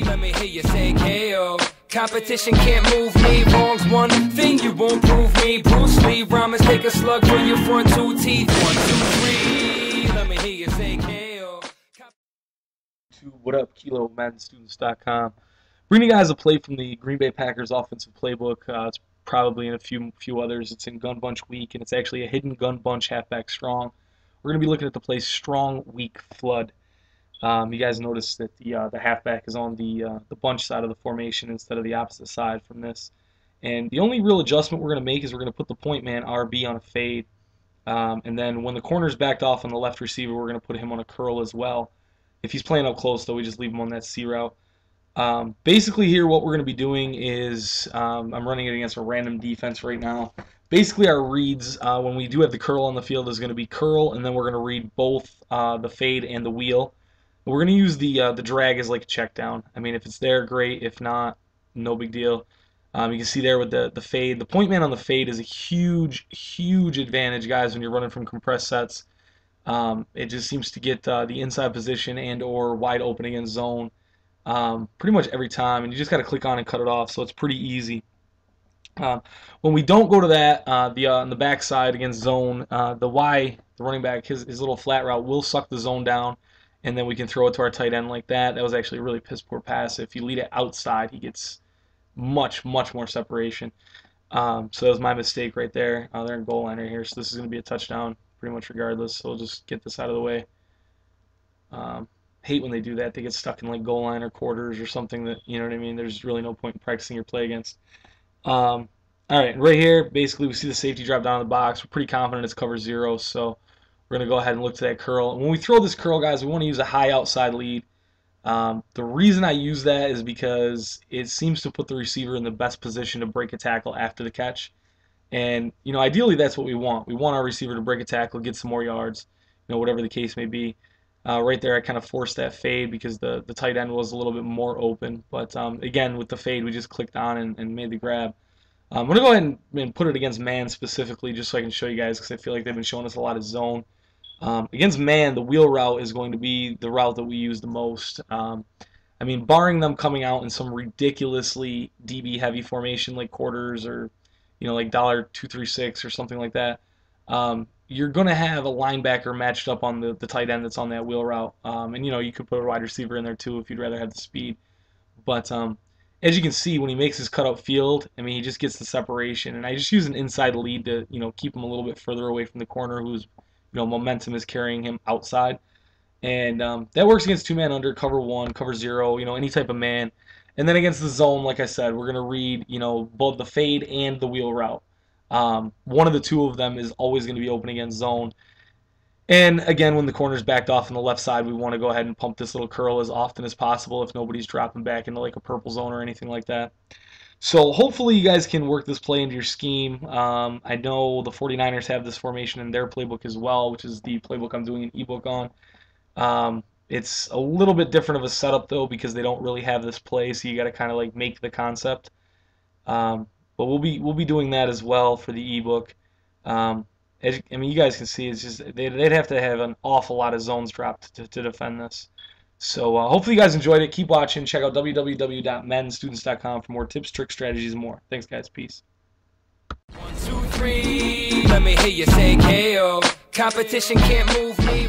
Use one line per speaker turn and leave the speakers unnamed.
Let me hear you say KO. Competition can't move me. Wrong's one thing, you won't prove me. Bruce Lee, rhymes take a slug through your front two teeth. 1, 2, 3. Let me hear you say KO.
What up, Kilo, MaddenStudents.com. Bringing you guys a play from the Green Bay Packers offensive playbook. It's probably in a few others. It's in Gun Bunch Weak, and it's actually a hidden gun bunch halfback strong. We're going to be looking at the play Strong Weak Flood. You guys notice that the halfback is on the bunch side of the formation instead of the opposite side from this. And the only real adjustment we're going to make is we're going to put the point man RB on a fade. And then when the corner's backed off on the left receiver, we're going to put him on a curl as well. If he's playing up close, though, we just leave him on that C route. Basically here what we're going to be doing is I'm running it against a random defense right now. Basically our reads when we do have the curl on the field is going to be curl, and then we're going to read both the fade and the wheel. We're going to use the drag as like a check down. I mean, if it's there, great. If not, no big deal. You can see there with the fade. The point man on the fade is a huge advantage, guys, when you're running from compressed sets. It just seems to get the inside position and or wide open against zone pretty much every time, and you just got to click on and cut it off, so it's pretty easy. When we don't go to that, on the backside against zone, the running back, his little flat route will suck the zone down, and then we can throw it to our tight end like that. That was actually a really piss poor pass. If you lead it outside, he gets much more separation. So that was my mistake right there. They're in goal line right here, so this is going to be a touchdown pretty much regardless. So we'll just get this out of the way. Hate when they do that. They get stuck in like goal line or quarters or something that, you know what I mean, there's really no point in practicing your play against. All right, right here, basically we see the safety drop down in the box. We're pretty confident it's cover 0, so we're going to go ahead and look to that curl. And when we throw this curl, guys, we want to use a high outside lead. The reason I use that is because it seems to put the receiver in the best position to break a tackle after the catch. And, you know, ideally that's what we want. We want our receiver to break a tackle, get some more yards, you know, whatever the case may be. Right there I kind of forced that fade because the tight end was a little bit more open. But, again, with the fade, we just clicked on and made the grab. I'm going to go ahead and put it against man specifically just so I can show you guys because I feel like they've been showing us a lot of zone. Against man, the wheel route is going to be the route that we use the most. I mean, barring them coming out in some ridiculously DB heavy formation like quarters or, you know, like $236 or something like that, you're going to have a linebacker matched up on the tight end that's on that wheel route. And, you know, you could put a wide receiver in there too if you'd rather have the speed. But as you can see, when he makes his cutout field, I mean, he just gets the separation. And I just use an inside lead to, you know, keep him a little bit further away from the corner who's, you know, momentum is carrying him outside. And that works against 2-man under, cover 1, cover 0, you know, any type of man. And then against the zone, like I said, we're going to read, you know, both the fade and the wheel route. One of the two of them is always going to be open against zone. And again, when the corner's backed off on the left side, we want to go ahead and pump this little curl as often as possible if nobody's dropping back into like a purple zone or anything like that. So hopefully you guys can work this play into your scheme. I know the 49ers have this formation in their playbook as well, which is the playbook I'm doing an ebook on. It's a little bit different of a setup though because they don't really have this play, so you got to kind of like make the concept. But we'll be doing that as well for the ebook. I mean, you guys can see it's just they'd have to have an awful lot of zones dropped to defend this. So hopefully you guys enjoyed it. Keep watching. Check out www.MaddenStudents.com for more tips, tricks, strategies, and more. Thanks, guys. Peace.
1, 2, 3. Let me hear you say KO. Competition can't move me.